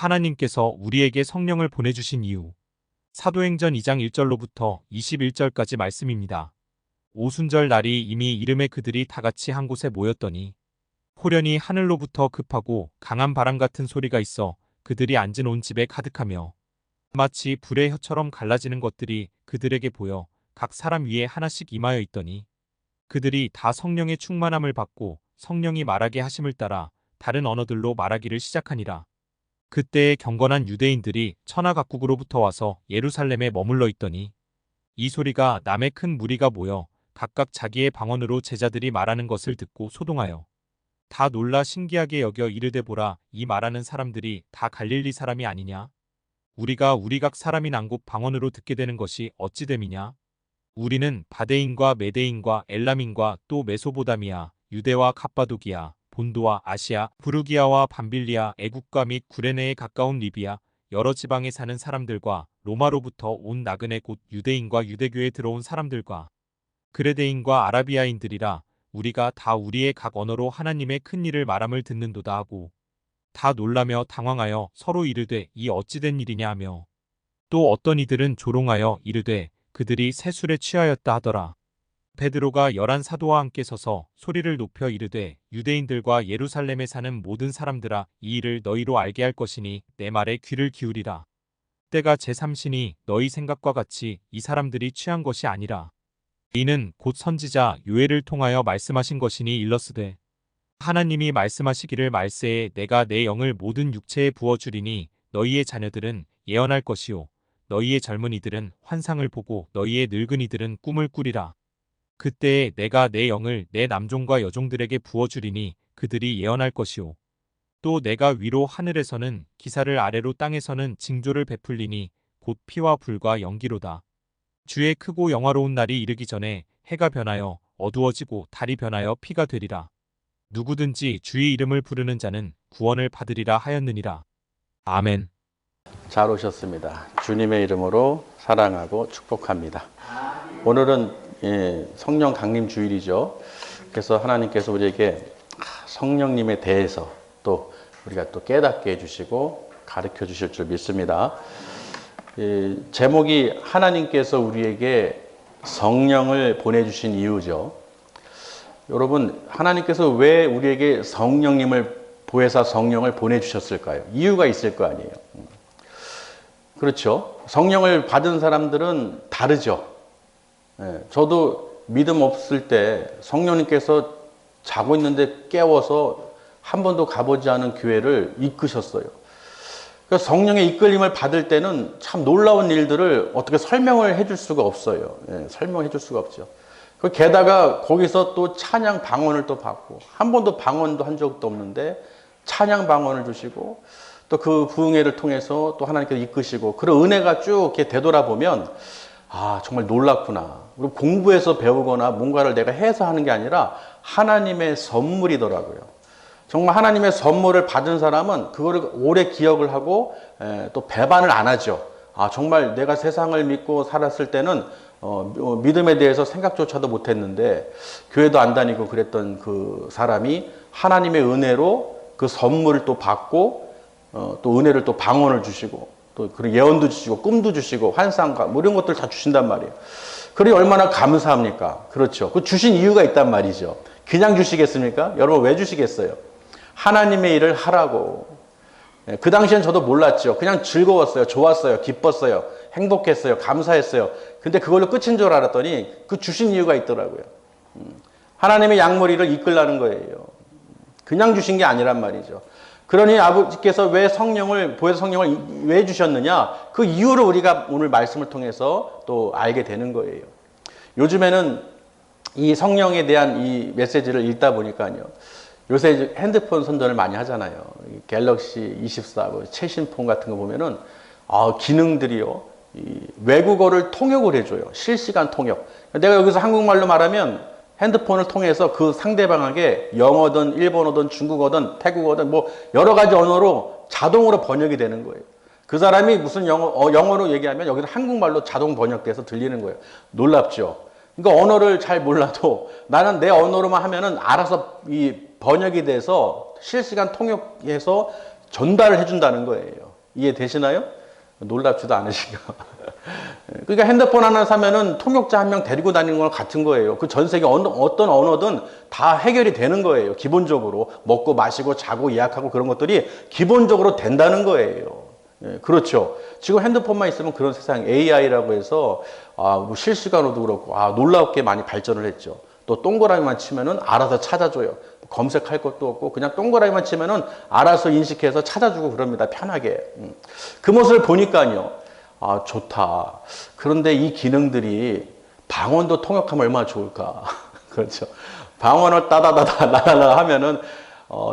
하나님께서 우리에게 성령을 보내주신 이유. 사도행전 2장 1절로부터 21절까지 말씀입니다. 오순절 날이 이미 이름에 그들이 다같이 한 곳에 모였더니 호련히 하늘로부터 급하고 강한 바람 같은 소리가 있어 그들이 앉은 온 집에 가득하며 마치 불의 혀처럼 갈라지는 것들이 그들에게 보여 각 사람 위에 하나씩 임하여 있더니 그들이 다 성령의 충만함을 받고 성령이 말하게 하심을 따라 다른 언어들로 말하기를 시작하니라. 그때에 경건한 유대인들이 천하 각국으로부터 와서 예루살렘에 머물러 있더니 이 소리가 남의 큰 무리가 모여 각각 자기의 방언으로 제자들이 말하는 것을 듣고 소동하여 다 놀라 신기하게 여겨 이르되 보라, 이 말하는 사람들이 다 갈릴리 사람이 아니냐? 우리가 우리 각 사람이 난곳 방언으로 듣게 되는 것이 어찌 됨이냐? 우리는 바데인과 메데인과 엘람인과 또 메소보다미아, 유대와 갑바도기아, 본도와 아시아, 부르기아와 밤빌리아, 애국과 및 구레네에 가까운 리비아, 여러 지방에 사는 사람들과 로마로부터 온 나그네 곧 유대인과 유대교에 들어온 사람들과 그레데인과 아라비아인들이라. 우리가 다 우리의 각 언어로 하나님의 큰 일을 말함을 듣는도다 하고 다 놀라며 당황하여 서로 이르되 이 어찌된 일이냐 하며 또 어떤 이들은 조롱하여 이르되 그들이 새 술에 취하였다 하더라. 베드로가 11 사도와 함께 서서 소리를 높여 이르되 유대인들과 예루살렘에 사는 모든 사람들아, 이 일을 너희로 알게 할 것이니 내 말에 귀를 기울이라. 때가 제3시니 너희 생각과 같이 이 사람들이 취한 것이 아니라 이는 곧 선지자 요엘을 통하여 말씀하신 것이니 일렀으되 하나님이 말씀하시기를 말세에 내가 내 영을 모든 육체에 부어주리니 너희의 자녀들은 예언할 것이요 너희의 젊은이들은 환상을 보고 너희의 늙은이들은 꿈을 꾸리라. 그때에 내가 내 영을 내 남종과 여종들에게 부어주리니 그들이 예언할 것이요 또 내가 위로 하늘에서는 기사를 아래로 땅에서는 징조를 베풀리니 곧 피와 불과 연기로다. 주의 크고 영화로운 날이 이르기 전에 해가 변하여 어두워지고 달이 변하여 피가 되리라. 누구든지 주의 이름을 부르는 자는 구원을 받으리라 하였느니라. 아멘. 잘 오셨습니다. 주님의 이름으로 사랑하고 축복합니다. 오늘은 성령 강림 주일이죠. 그래서 하나님께서 우리에게 성령님에 대해서 또 우리가 또 깨닫게 해주시고 가르쳐 주실 줄 믿습니다. 제목이 하나님께서 우리에게 성령을 보내주신 이유죠. 여러분, 하나님께서 왜 우리에게 성령님을 보혜사 성령을 보내주셨을까요? 이유가 있을 거 아니에요. 그렇죠. 성령을 받은 사람들은 다르죠. 저도 믿음 없을 때 성령님께서 자고 있는데 깨워서 한 번도 가보지 않은 교회를 이끄셨어요. 그러니까 성령의 이끌림을 받을 때는 참 놀라운 일들을 어떻게 설명을 해줄 수가 없어요. 설명해 줄 수가 없죠. 게다가 거기서 또 찬양 방언을 또 받고 한 번도 방언도 한 적도 없는데 찬양 방언을 주시고 또 그 부흥회를 통해서 또 하나님께서 이끄시고 그런 은혜가 쭉 이렇게 되돌아보면 아, 정말 놀랍구나. 그리고 공부해서 배우거나 뭔가를 내가 해서 하는 게 아니라 하나님의 선물이더라고요. 정말 하나님의 선물을 받은 사람은 그거를 오래 기억을 하고 또 배반을 안 하죠. 아, 정말 내가 세상을 믿고 살았을 때는 믿음에 대해서 생각조차도 못했는데 교회도 안 다니고 그랬던 그 사람이 하나님의 은혜로 그 선물을 또 받고 또 은혜를 또 방언을 주시고 또 그리고 예언도 주시고 꿈도 주시고 환상과 뭐 이런 것들 다 주신단 말이에요. 그러니 얼마나 감사합니까? 그렇죠. 그 주신 이유가 있단 말이죠. 그냥 주시겠습니까? 여러분 왜 주시겠어요? 하나님의 일을 하라고. 그 당시엔 저도 몰랐죠. 그냥 즐거웠어요. 좋았어요. 기뻤어요. 행복했어요. 감사했어요. 근데 그걸로 끝인 줄 알았더니 그 주신 이유가 있더라고요. 하나님의 양머리를 이끌라는 거예요. 그냥 주신 게 아니란 말이죠. 그러니 아버지께서 왜 보혜사 성령을 왜 주셨느냐? 그 이유를 우리가 오늘 말씀을 통해서 또 알게 되는 거예요. 요즘에는 이 성령에 대한 이 메시지를 읽다 보니까요. 요새 핸드폰 선전을 많이 하잖아요. 갤럭시 24, 최신 폰 같은 거 보면은, 기능들이요. 외국어를 통역을 해줘요. 실시간 통역. 내가 여기서 한국말로 말하면 핸드폰을 통해서 그 상대방에게 영어든 일본어든 중국어든 태국어든 뭐 여러 가지 언어로 자동으로 번역이 되는 거예요. 그 사람이 무슨 영어로 얘기하면 여기서 한국말로 자동 번역돼서 들리는 거예요. 놀랍죠? 그러니까 언어를 잘 몰라도 나는 내 언어로만 하면은 알아서 이 번역이 돼서 실시간 통역해서 전달을 해준다는 거예요. 이해되시나요? 놀랍지도 않으신가? 그러니까 핸드폰 하나 사면은 통역자 한 명 데리고 다니는 거랑 같은 거예요. 그 전 세계 어떤 언어든 다 해결이 되는 거예요. 기본적으로 먹고 마시고 자고 예약하고 그런 것들이 기본적으로 된다는 거예요. 그렇죠. 지금 핸드폰만 있으면 그런 세상 AI라고 해서 뭐 실시간으로도 그렇고 놀랍게 많이 발전을 했죠. 또 동그라미만 치면은 알아서 찾아줘요. 검색할 것도 없고 그냥 동그라미만 치면은 알아서 인식해서 찾아주고 그럽니다. 편하게. 그 모습을 보니까요. 좋다. 그런데 이 기능들이 방언도 통역하면 얼마나 좋을까. 그렇죠. 방언을 따다다다 나라라 하면은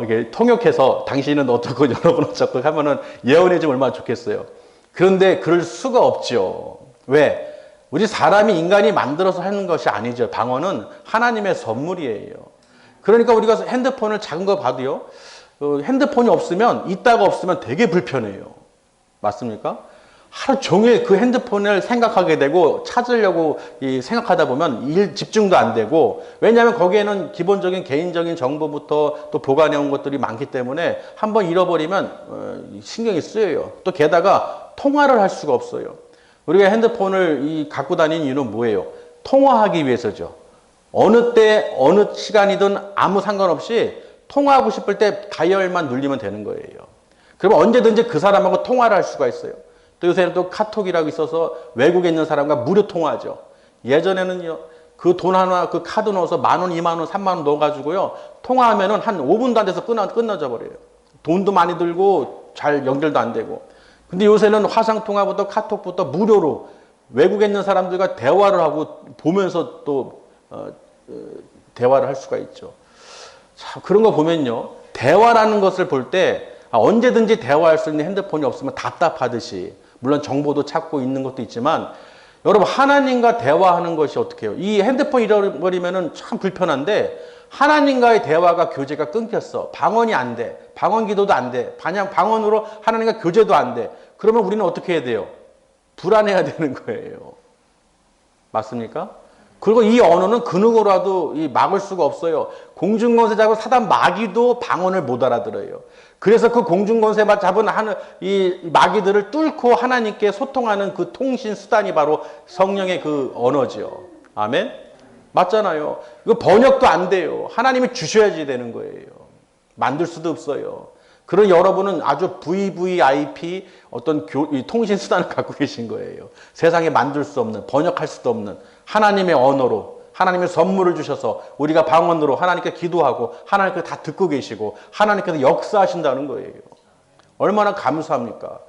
이게 통역해서 당신은 어떻고 여러분 어쩌고 하면은 예언해 주면 얼마나 좋겠어요. 그런데 그럴 수가 없죠. 왜? 우리 사람이 인간이 만들어서 하는 것이 아니죠. 방언은 하나님의 선물이에요. 그러니까 우리가 핸드폰을 작은 거 봐도요. 핸드폰이 없으면 있다가 없으면 되게 불편해요. 맞습니까? 하루 종일 그 핸드폰을 생각하게 되고 찾으려고 생각하다 보면 일 집중도 안 되고 왜냐하면 거기에는 기본적인 개인적인 정보부터 또 보관해 온 것들이 많기 때문에 한번 잃어버리면 신경이 쓰여요. 또 게다가 통화를 할 수가 없어요. 우리가 핸드폰을 갖고 다니는 이유는 뭐예요? 통화하기 위해서죠. 어느 때 어느 시간이든 아무 상관없이 통화하고 싶을 때 다이얼만 누르면 되는 거예요. 그러면 언제든지 그 사람하고 통화를 할 수가 있어요. 또 요새는 또 카톡이라고 있어서 외국에 있는 사람과 무료 통화하죠. 예전에는요, 그 돈 하나, 그 카드 넣어서 10,000원, 20,000원, 30,000원 넣어가지고요, 통화하면은 한 5분도 안 돼서 끝나져 버려요. 돈도 많이 들고 잘 연결도 안 되고. 근데 요새는 화상통화부터 카톡부터 무료로 외국에 있는 사람들과 대화를 하고 보면서 또, 대화를 할 수가 있죠. 참, 그런 거 보면요, 대화라는 것을 볼 때 언제든지 대화할 수 있는 핸드폰이 없으면 답답하듯이 물론 정보도 찾고 있는 것도 있지만 여러분 하나님과 대화하는 것이 어떻게 해요? 이 핸드폰 잃어버리면 참 불편한데 하나님과의 대화가 교제가 끊겼어. 방언이 안 돼. 방언 기도도 안 돼. 방언으로 하나님과 교제도 안 돼. 그러면 우리는 어떻게 해야 돼요? 불안해야 되는 거예요. 맞습니까? 그리고 이 언어는 그 누구라도 막을 수가 없어요. 공중권세 잡은 사단 마귀도 방언을 못 알아들어요. 그래서 그 공중권세 잡은 이 마귀들을 뚫고 하나님께 소통하는 그 통신 수단이 바로 성령의 그 언어죠. 아멘? 맞잖아요. 이거 번역도 안 돼요. 하나님이 주셔야지 되는 거예요. 만들 수도 없어요. 그런 여러분은 아주 VVIP 어떤 통신 수단을 갖고 계신 거예요. 세상에 만들 수 없는, 번역할 수도 없는 하나님의 언어로 하나님의 선물을 주셔서 우리가 방언으로 하나님께 기도하고 하나님께 다 듣고 계시고 하나님께서 역사하신다는 거예요. 얼마나 감사합니까?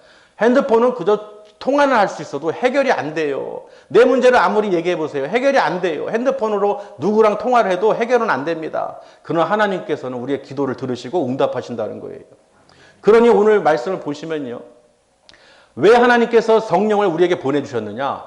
핸드폰은 그저 통화는 할 수 있어도 해결이 안 돼요. 내 문제를 아무리 얘기해 보세요. 해결이 안 돼요. 핸드폰으로 누구랑 통화를 해도 해결은 안 됩니다. 그러나 하나님께서는 우리의 기도를 들으시고 응답하신다는 거예요. 그러니 오늘 말씀을 보시면요. 왜 하나님께서 성령을 우리에게 보내주셨느냐?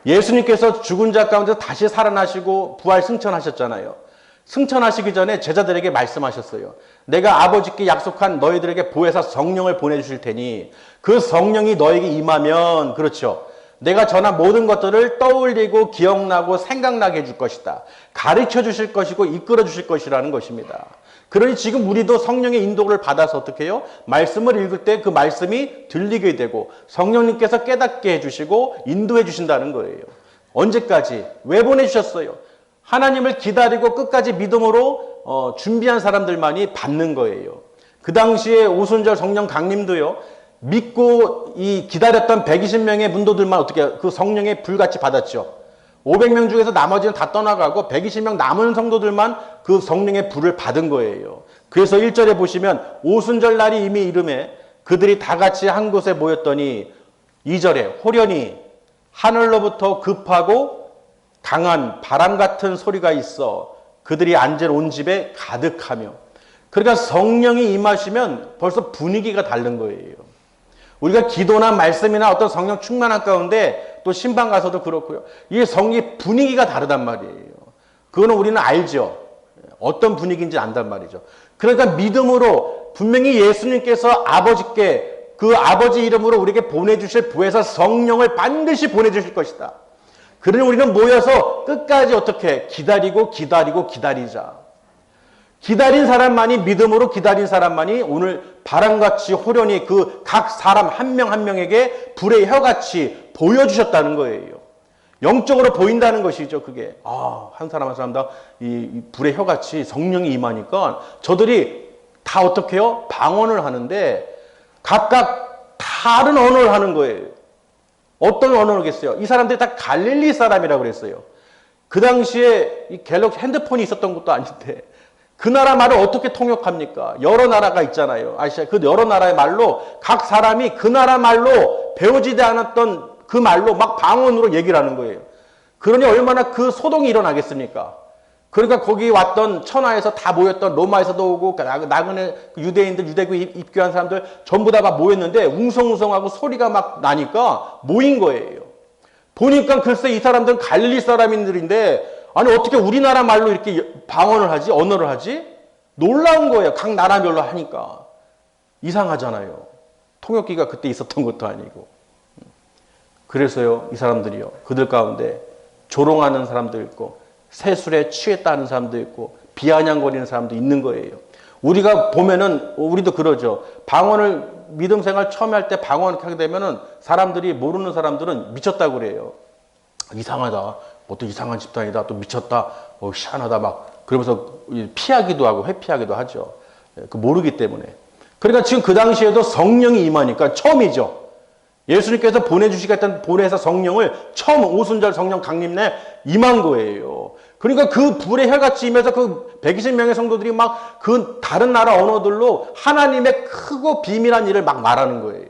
예수님께서 죽은 자 가운데 다시 살아나시고 부활 승천하셨잖아요. 승천하시기 전에 제자들에게 말씀하셨어요. 내가 아버지께 약속한 너희들에게 보혜사 성령을 보내주실 테니 그 성령이 너에게 임하면 그렇죠. 내가 전한 모든 것들을 떠올리고 기억나고 생각나게 해줄 것이다. 가르쳐 주실 것이고 이끌어 주실 것이라는 것입니다. 그러니 지금 우리도 성령의 인도를 받아서 어떻게 해요? 말씀을 읽을 때 그 말씀이 들리게 되고 성령님께서 깨닫게 해주시고 인도해 주신다는 거예요. 언제까지? 왜 보내주셨어요? 하나님을 기다리고 끝까지 믿음으로 준비한 사람들만이 받는 거예요. 그 당시에 오순절 성령 강림도요. 믿고 기다렸던 120명의 문도들만 어떻게 그 성령의 불같이 받았죠. 500명 중에서 나머지는 다 떠나가고 120명 남은 성도들만 그 성령의 불을 받은 거예요. 그래서 1절에 보시면 오순절 날이 이미 이름에 그들이 다 같이 한 곳에 모였더니 2절에 호련히 하늘로부터 급하고 강한 바람 같은 소리가 있어 그들이 앉은 온 집에 가득하며 그러니까 성령이 임하시면 벌써 분위기가 다른 거예요. 우리가 기도나 말씀이나 어떤 성령 충만한 가운데 또 신방 가서도 그렇고요. 이 성의 분위기가 다르단 말이에요. 그거는 우리는 알죠. 어떤 분위기인지 안단 말이죠. 그러니까 믿음으로 분명히 예수님께서 아버지께 그 아버지 이름으로 우리에게 보내주실 부에서 성령을 반드시 보내주실 것이다. 그러니 우리는 모여서 끝까지 어떻게 기다리자. 기다린 사람만이, 믿음으로 기다린 사람만이 오늘 바람같이 호련히 그 각 사람 한 명 한 명에게 불의 혀같이 보여주셨다는 거예요. 영적으로 보인다는 것이죠, 그게. 한 사람 한 사람 다 이 불의 혀같이 성령이 임하니까 저들이 다 어떻게 해요? 방언을 하는데 각각 다른 언어를 하는 거예요. 어떤 언어겠어요? 이 사람들이 다 갈릴리 사람이라고 그랬어요. 그 당시에 이 갤럭시 핸드폰이 있었던 것도 아닌데 그 나라 말을 어떻게 통역합니까? 여러 나라가 있잖아요. 아시아 그 여러 나라의 말로 각 사람이 그 나라 말로 배우지도 않았던 그 말로 막 방언으로 얘기를 하는 거예요. 그러니 얼마나 그 소동이 일어나겠습니까? 그러니까 거기 왔던 천하에서 다 모였던 로마에서도 오고 나그네 유대인들 유대교 입교한 사람들 전부 다 막 모였는데 웅성웅성하고 소리가 막 나니까 모인 거예요. 보니까 글쎄 이 사람들은 갈릴리 사람인들인데 아니 어떻게 우리나라 말로 이렇게 방언을 하지? 언어를 하지? 놀라운 거예요. 각 나라별로 하니까. 이상하잖아요. 통역기가 그때 있었던 것도 아니고. 그래서요 이 사람들이요 그들 가운데 조롱하는 사람도 있고 세술에 취했다는 사람도 있고 비아냥거리는 사람도 있는 거예요. 우리가 보면은 우리도 그러죠. 방언을 믿음 생활 처음 할 때 방언을 하게 되면은 사람들이 모르는 사람들은 미쳤다고 그래요. 이상하다. 또 이상한 집단이다. 또 미쳤다. 희한하다. 막 그러면서 피하기도 하고 회피하기도 하죠. 모르기 때문에. 그러니까 지금 그 당시에도 성령이 임하니까 처음이죠. 예수님께서 보내주시겠다는 보내서 성령을 처음 오순절 성령 강림내 임한 거예요. 그러니까 그 불의 혈같이 임해서 그 120명의 성도들이 막 그 다른 나라 언어들로 하나님의 크고 비밀한 일을 막 말하는 거예요.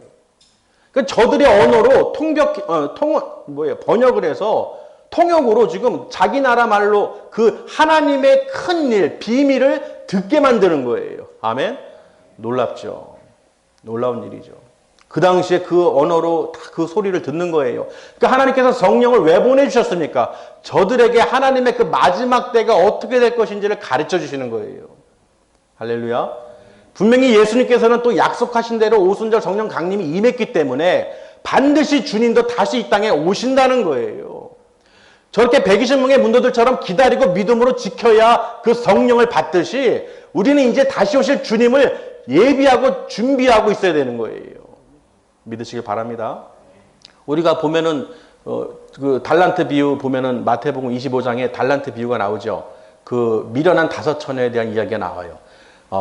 그러니까 저들의 언어로 번역을 해서 통역으로 지금 자기 나라 말로 그 하나님의 큰 일, 비밀을 듣게 만드는 거예요. 아멘? 놀랍죠. 놀라운 일이죠. 그 당시에 그 언어로 다 그 소리를 듣는 거예요. 그러니까 하나님께서 성령을 왜 보내주셨습니까? 저들에게 하나님의 그 마지막 때가 어떻게 될 것인지를 가르쳐 주시는 거예요. 할렐루야. 분명히 예수님께서는 또 약속하신 대로 오순절 성령 강림이 임했기 때문에 반드시 주님도 다시 이 땅에 오신다는 거예요. 저렇게 120명의 문도들처럼 기다리고 믿음으로 지켜야 그 성령을 받듯이 우리는 이제 다시 오실 주님을 예비하고 준비하고 있어야 되는 거예요. 믿으시길 바랍니다. 우리가 보면은 그 달란트 비유 보면은 마태복음 25장에 달란트 비유가 나오죠. 그 미련한 5 처녀에 대한 이야기가 나와요.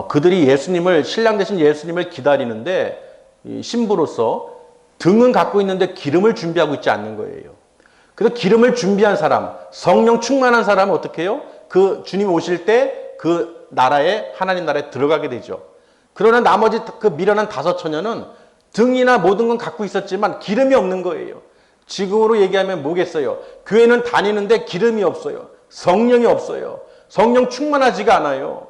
그들이 예수님을 신랑 되신 예수님을 기다리는데 신부로서 등은 갖고 있는데 기름을 준비하고 있지 않는 거예요. 그래서 기름을 준비한 사람, 성령 충만한 사람은 어떻게 해요? 그 주님 오실 때 그 나라에 하나님 나라에 들어가게 되죠. 그러나 나머지 그 미련한 5 처녀는 등이나 모든 건 갖고 있었지만 기름이 없는 거예요. 지금으로 얘기하면 뭐겠어요? 교회는 다니는데 기름이 없어요. 성령이 없어요. 성령 충만하지가 않아요.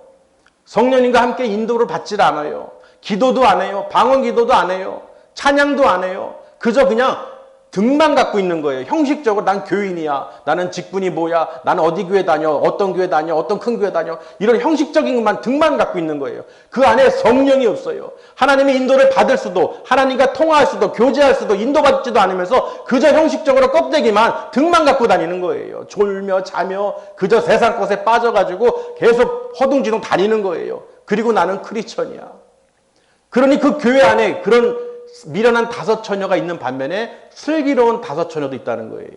성령님과 함께 인도를 받질 않아요. 기도도 안 해요. 방언 기도도 안 해요. 찬양도 안 해요. 그저 그냥 등만 갖고 있는 거예요. 형식적으로 난 교인이야. 나는 직분이 뭐야. 나는 어디 교회 다녀. 어떤 교회 다녀. 어떤 큰 교회 다녀. 이런 형식적인 것만 등만 갖고 있는 거예요. 그 안에 성령이 없어요. 하나님의 인도를 받을 수도 하나님과 통화할 수도 교제할 수도 인도받지도 않으면서 그저 형식적으로 껍데기만 등만 갖고 다니는 거예요. 졸며 자며 그저 세상 것에 빠져가지고 계속 허둥지둥 다니는 거예요. 그리고 나는 크리스천이야. 그러니 그 교회 안에 그런 미련한 5 처녀가 있는 반면에 슬기로운 5 처녀도 있다는 거예요.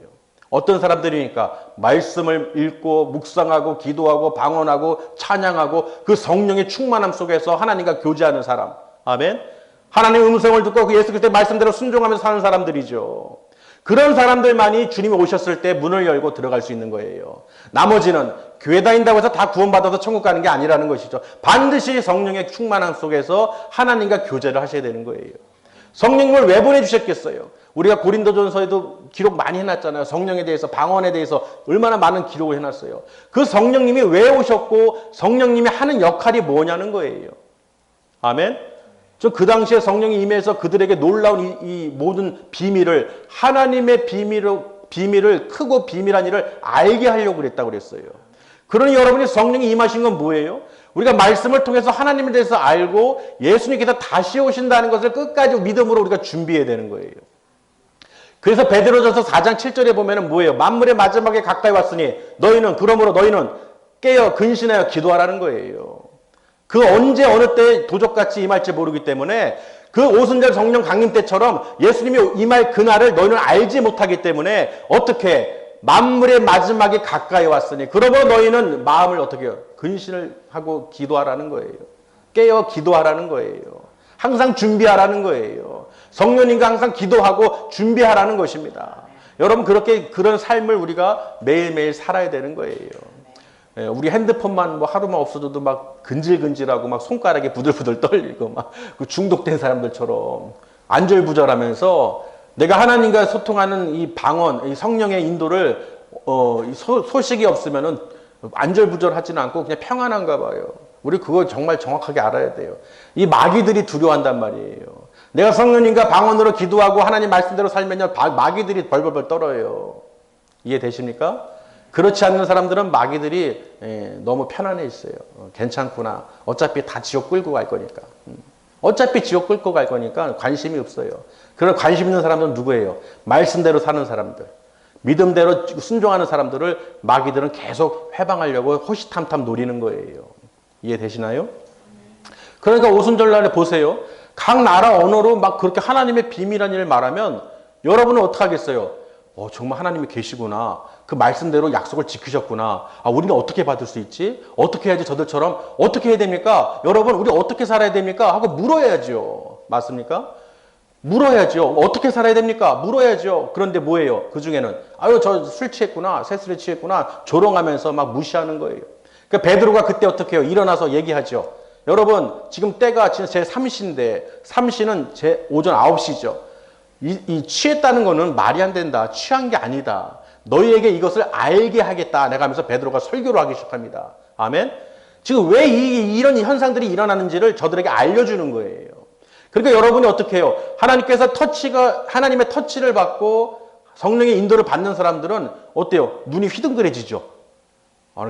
어떤 사람들이니까 말씀을 읽고 묵상하고 기도하고 방언하고 찬양하고 그 성령의 충만함 속에서 하나님과 교제하는 사람. 아멘. 하나님의 음성을 듣고 그 예수 그리스도의 말씀대로 순종하면서 사는 사람들이죠. 그런 사람들만이 주님이 오셨을 때 문을 열고 들어갈 수 있는 거예요. 나머지는 교회 다닌다고 해서 다 구원받아서 천국 가는 게 아니라는 것이죠. 반드시 성령의 충만함 속에서 하나님과 교제를 하셔야 되는 거예요. 성령님을 왜 보내주셨겠어요? 우리가 고린도전서에도 기록 많이 해놨잖아요. 성령에 대해서, 방언에 대해서 얼마나 많은 기록을 해놨어요. 그 성령님이 왜 오셨고 성령님이 하는 역할이 뭐냐는 거예요. 아멘? 저 그 당시에 성령이 임해서 그들에게 놀라운 이 모든 비밀을 하나님의 비밀을 크고 비밀한 일을 알게 하려고 그랬다고 그랬어요. 그러니 여러분이 성령이 임하신 건 뭐예요? 우리가 말씀을 통해서 하나님에 대해서 알고 예수님께서 다시 오신다는 것을 끝까지 믿음으로 우리가 준비해야 되는 거예요. 그래서 베드로전서 4장 7절에 보면은 뭐예요? 만물의 마지막에 가까이 왔으니 그러므로 너희는 깨어 근신하여 기도하라는 거예요. 그 언제 어느 때 도적같이 임할지 모르기 때문에 그 오순절 성령 강림 때처럼 예수님이 임할 그날을 너희는 알지 못하기 때문에 어떻게 만물의 마지막이 가까이 왔으니 그러므로 너희는 마음을 어떻게 해요? 근신을 하고 기도하라는 거예요. 깨어 기도하라는 거예요. 항상 준비하라는 거예요. 성령님과 항상 기도하고 준비하라는 것입니다. 여러분 그런 삶을 우리가 매일매일 살아야 되는 거예요. 우리 핸드폰만 뭐 하루만 없어져도 막 근질근질하고 막 손가락이 부들부들 떨리고 막 그 중독된 사람들처럼 안절부절하면서 내가 하나님과 소통하는 이 방언, 이 성령의 인도를 소식이 없으면은 안절부절하지는 않고 그냥 평안한가 봐요. 우리 그거 정말 정확하게 알아야 돼요. 이 마귀들이 두려워한단 말이에요. 내가 성령님과 방언으로 기도하고 하나님 말씀대로 살면요 마귀들이 벌벌벌 떨어요. 이해되십니까? 그렇지 않는 사람들은 마귀들이 너무 편안해 있어요. 괜찮구나. 어차피 다 지옥 끌고 갈 거니까. 어차피 지옥 끌고 갈 거니까 관심이 없어요. 그런 관심 있는 사람들은 누구예요? 말씀대로 사는 사람들. 믿음대로 순종하는 사람들을 마귀들은 계속 해방하려고 호시탐탐 노리는 거예요. 이해되시나요? 그러니까 오순절날에 보세요. 각 나라 언어로 막 그렇게 하나님의 비밀한 일을 말하면 여러분은 어떻게 하겠어요? 정말 하나님이 계시구나. 그 말씀대로 약속을 지키셨구나. 우리는 어떻게 받을 수 있지? 어떻게 해야지 저들처럼? 어떻게 해야 됩니까? 여러분, 우리 어떻게 살아야 됩니까? 하고 물어야죠. 맞습니까? 물어야죠. 어떻게 살아야 됩니까? 물어야죠. 그런데 뭐예요? 그 중에는 저 술 취했구나. 새술에 취했구나. 조롱하면서 막 무시하는 거예요. 그러니까 베드로가 그때 어떻게 해요? 일어나서 얘기하죠. 여러분, 지금 때가 제 3시인데 3시는 제 오전 9시죠. 이 취했다는 거는 말이 안 된다. 취한 게 아니다. 너희에게 이것을 알게 하겠다. 내가 하면서 베드로가 설교를 하기 시작합니다. 아멘. 지금 왜 이런 현상들이 일어나는지를 저들에게 알려주는 거예요. 그러니까 여러분이 어떻게 해요? 하나님의 터치를 받고 성령의 인도를 받는 사람들은 어때요? 눈이 휘둥그레지죠.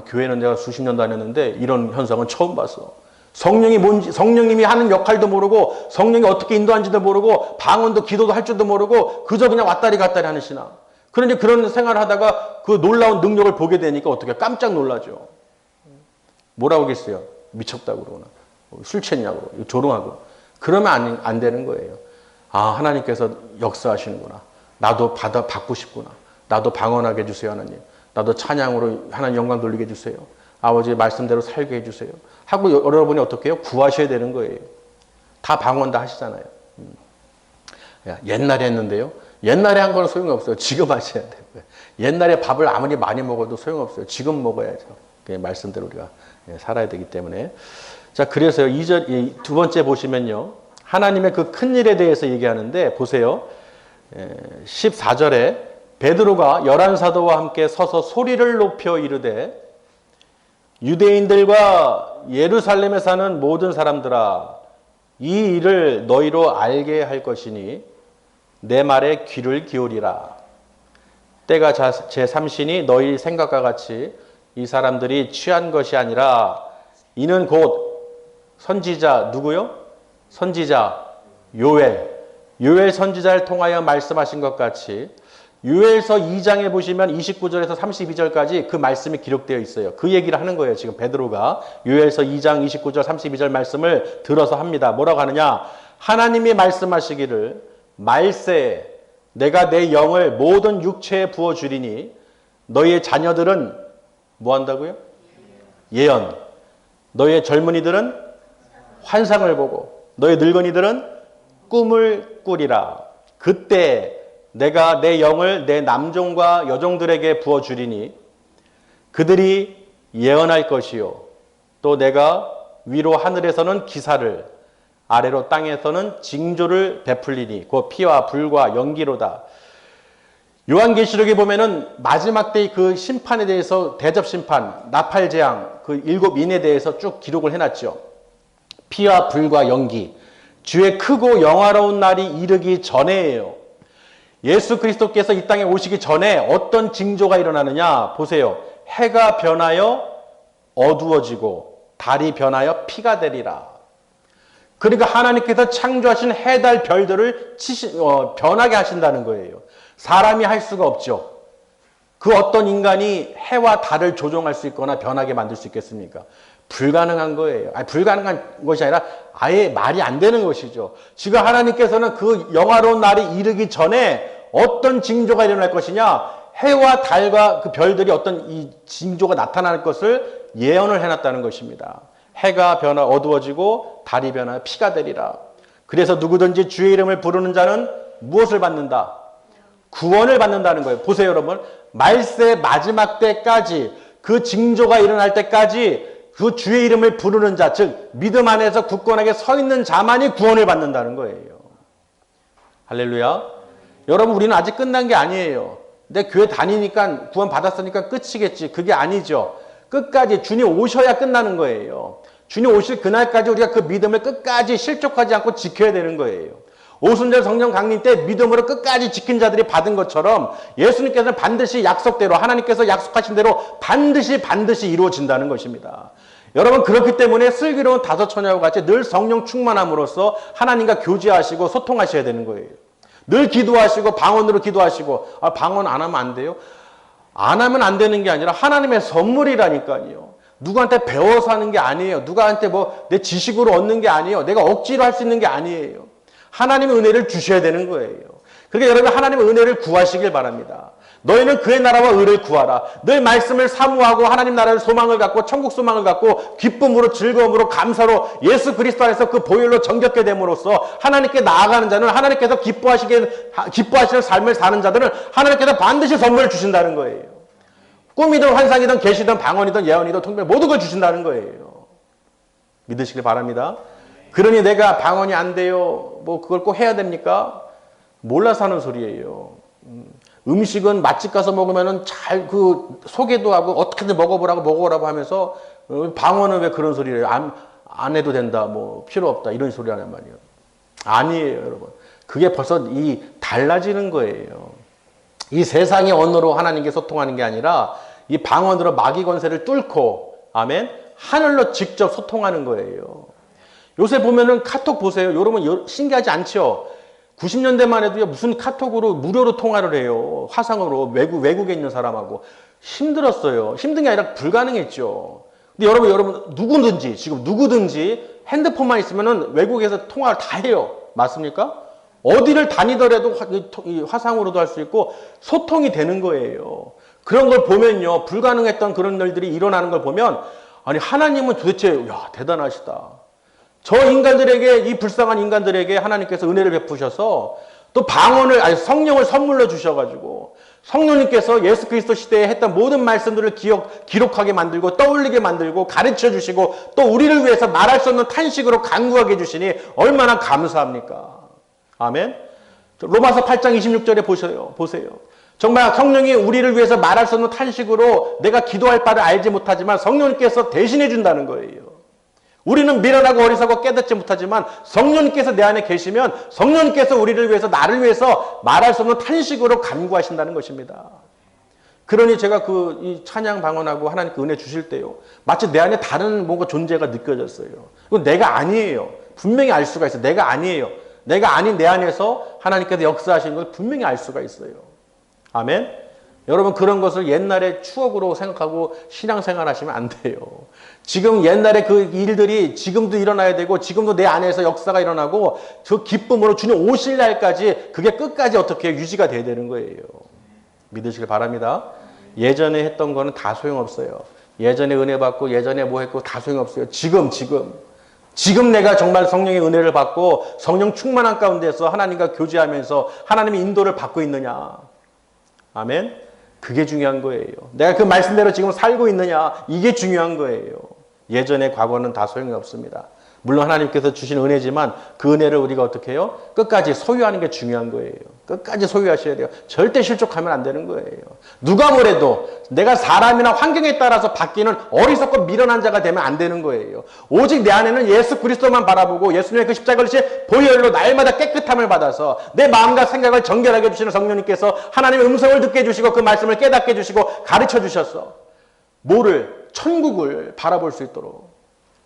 교회는 내가 수십 년 다녔는데 이런 현상은 처음 봤어. 성령님이 하는 역할도 모르고 성령이 어떻게 인도하는지도 모르고 방언도 기도도 할 줄도 모르고 그저 그냥 왔다리 갔다리 하는 신앙. 그런데 그런 생활을 하다가 그 놀라운 능력을 보게 되니까 어떻게 깜짝 놀라죠. 뭐라고 하겠어요? 미쳤다고 그러나. 술 취했냐고. 조롱하고. 그러면 안 되는 거예요. 하나님께서 역사하시는구나. 나도 받고 싶구나. 나도 방언하게 해주세요, 하나님. 나도 찬양으로 하나님 영광 돌리게 해주세요. 아버지 말씀대로 살게 해주세요. 하고 여러분이 어떻게 해요? 구하셔야 되는 거예요. 다 방언 다 하시잖아요. 옛날에 했는데요. 옛날에 한 거는 소용이 없어요. 지금 하셔야 돼요. 옛날에 밥을 아무리 많이 먹어도 소용없어요. 지금 먹어야죠. 말씀대로 우리가 살아야 되기 때문에. 자, 그래서요. 두 번째 보시면요. 하나님의 그 큰 일에 대해서 얘기하는데 보세요. 14절에 베드로가 11사도와 함께 서서 소리를 높여 이르되 유대인들과 예루살렘에 사는 모든 사람들아 이 일을 너희로 알게 할 것이니 내 말에 귀를 기울이라. 때가 제3신이 너희 생각과 같이 이 사람들이 취한 것이 아니라 이는 곧 선지자 누구요? 선지자 요엘 선지자를 통하여 말씀하신 것 같이 요엘서 2장에 보시면 29절에서 32절까지 그 말씀이 기록되어 있어요. 그 얘기를 하는 거예요. 지금 베드로가 요엘서 2장 29절 32절 말씀을 들어서 합니다. 뭐라고 하느냐? 하나님이 말씀하시기를 말세 내가 내 영을 모든 육체에 부어주리니 너희의 자녀들은 뭐 한다고요? 예언. 너희의 젊은이들은 환상을 보고 너희 늙은이들은 꿈을 꾸리라. 그때 내가 내 영을 내 남종과 여종들에게 부어주리니 그들이 예언할 것이요. 또 내가 위로 하늘에서는 기사를 아래로 땅에서는 징조를 베풀리니 그 피와 불과 연기로다. 요한계시록에 보면은 마지막 때의 그 심판에 대해서 대접 심판, 나팔 재앙 그 7인에 대해서 쭉 기록을 해놨죠. 피와 불과 연기. 주의 크고 영화로운 날이 이르기 전에예요. 예수 그리스도께서 이 땅에 오시기 전에 어떤 징조가 일어나느냐 보세요. 해가 변하여 어두워지고 달이 변하여 피가 되리라. 그러니까 하나님께서 창조하신 해, 달, 별들을 변하게 하신다는 거예요. 사람이 할 수가 없죠. 그 어떤 인간이 해와 달을 조종할 수 있거나 변하게 만들 수 있겠습니까? 불가능한 거예요. 아니, 불가능한 것이 아니라 아예 말이 안 되는 것이죠. 지금 하나님께서는 그 영화로운 날이 이르기 전에 어떤 징조가 일어날 것이냐, 해와 달과 그 별들이 어떤 이 징조가 나타날 것을 예언을 해놨다는 것입니다. 해가 변화 어두워지고 달이 변화 피가 되리라. 그래서 누구든지 주의 이름을 부르는 자는 무엇을 받는다? 구원을 받는다는 거예요. 보세요, 여러분. 말세 마지막 때까지, 그 징조가 일어날 때까지 그 주의 이름을 부르는 자, 즉 믿음 안에서 굳건하게 서 있는 자만이 구원을 받는다는 거예요. 할렐루야. 여러분, 우리는 아직 끝난 게 아니에요. 내 교회 다니니까 구원 받았으니까 끝이겠지. 그게 아니죠. 끝까지 주님 오셔야 끝나는 거예요. 주님 오실 그날까지 우리가 그 믿음을 끝까지 실족하지 않고 지켜야 되는 거예요. 오순절 성령 강림 때 믿음으로 끝까지 지킨 자들이 받은 것처럼 예수님께서는 반드시 약속대로, 하나님께서 약속하신 대로 반드시 이루어진다는 것입니다. 여러분, 그렇기 때문에 슬기로운 다섯 처녀와 같이 늘 성령 충만함으로써 하나님과 교제하시고 소통하셔야 되는 거예요. 늘 기도하시고 방언으로 기도하시고, 방언 안 하면 안 돼요? 안 하면 안 되는 게 아니라 하나님의 선물이라니까요. 누구한테 배워서 하는 게 아니에요. 누구한테 뭐 내 지식으로 얻는 게 아니에요. 내가 억지로 할 수 있는 게 아니에요. 하나님의 은혜를 주셔야 되는 거예요. 그러니까 여러분, 하나님의 은혜를 구하시길 바랍니다. 너희는 그의 나라와 의를 구하라. 늘 말씀을 사모하고 하나님 나라의 소망을 갖고 천국 소망을 갖고 기쁨으로 즐거움으로 감사로 예수 그리스도 안에서 그 보혈로 정결케 됨으로써 하나님께 나아가는 자는, 하나님께서 기뻐하시는 삶을 사는 자들은 하나님께서 반드시 선물을 주신다는 거예요. 꿈이든 환상이든 계시든 방언이든 예언이든 통변 모든 걸 주신다는 거예요. 믿으시길 바랍니다. 그러니 내가 방언이 안 돼요, 뭐 그걸 꼭 해야 됩니까? 몰라서 하는 소리예요. 음식은 맛집 가서 먹으면은 잘 그 소개도 하고 어떻게든 먹어보라고 하면서 방언은 왜 그런 소리를 해요? 안 해도 된다, 뭐 필요 없다, 이런 소리 하는 말이에요. 아니에요, 여러분. 그게 벌써 이 달라지는 거예요. 이 세상의 언어로 하나님께 소통하는 게 아니라 이 방언으로 마귀 권세를 뚫고, 아멘, 하늘로 직접 소통하는 거예요. 요새 보면은 카톡 보세요. 여러분 신기하지 않죠? 90년대만 해도요, 무슨 카톡으로 무료로 통화를 해요. 화상으로 외국에 있는 사람하고. 힘들었어요. 힘든 게 아니라 불가능했죠. 근데 여러분 누구든지 지금 누구든지 핸드폰만 있으면은 외국에서 통화를 다 해요. 맞습니까? 어디를 다니더라도 화상으로도 할 수 있고 소통이 되는 거예요. 그런 걸 보면요, 불가능했던 그런 일들이 일어나는 걸 보면, 아니 하나님은 도대체 대단하시다. 저 인간들에게, 이 불쌍한 인간들에게 하나님께서 은혜를 베푸셔서 또 방언을, 성령을 선물로 주셔가지고 성령님께서 예수 그리스도 시대에 했던 모든 말씀들을 기록하게 만들고 떠올리게 만들고 가르쳐 주시고 또 우리를 위해서 말할 수 없는 탄식으로 간구하게 해주시니 얼마나 감사합니까? 아멘. 로마서 8장 26절에 보세요. 정말 성령이 우리를 위해서 말할 수 없는 탄식으로 내가 기도할 바를 알지 못하지만 성령님께서 대신해 준다는 거예요. 우리는 미련하고 어리석고 깨닫지 못하지만 성령님께서 내 안에 계시면 성령님께서 우리를 위해서, 나를 위해서 말할 수 없는 탄식으로 간구하신다는 것입니다. 그러니 제가 이 찬양 방언하고 하나님께 은혜 주실 때요, 마치 내 안에 다른 뭔가 존재가 느껴졌어요. 이건 내가 아니에요. 분명히 알 수가 있어요. 내가 아니에요. 내가 아닌 내 안에서 하나님께서 역사하시는 걸 분명히 알 수가 있어요. 아멘. 여러분, 그런 것을 옛날의 추억으로 생각하고 신앙생활 하시면 안 돼요. 지금 옛날에 그 일들이 지금도 일어나야 되고 지금도 내 안에서 역사가 일어나고 저 기쁨으로 주님 오실 날까지 그게 끝까지 어떻게 유지가 돼야 되는 거예요. 믿으시길 바랍니다. 예전에 했던 거는 다 소용없어요. 예전에 은혜 받고 예전에 뭐 했고 다 소용없어요. 지금 내가 정말 성령의 은혜를 받고 성령 충만한 가운데서 하나님과 교제하면서 하나님의 인도를 받고 있느냐. 아멘. 그게 중요한 거예요. 내가 그 말씀대로 지금 살고 있느냐, 이게 중요한 거예요. 예전의 과거는 다 소용이 없습니다. 물론 하나님께서 주신 은혜지만 그 은혜를 우리가 어떻게 해요? 끝까지 소유하는 게 중요한 거예요. 끝까지 소유하셔야 돼요. 절대 실족하면 안 되는 거예요. 누가 뭐래도 내가 사람이나 환경에 따라서 바뀌는 어리석고 미련한 자가 되면 안 되는 거예요. 오직 내 안에는 예수 그리스도만 바라보고 예수님의 그 십자가를 지 보혈로 날마다 깨끗함을 받아서 내 마음과 생각을 정결하게 해주시는 성령님께서 하나님의 음성을 듣게 해주시고 그 말씀을 깨닫게 해주시고 가르쳐 주셨어. 천국을 바라볼 수 있도록.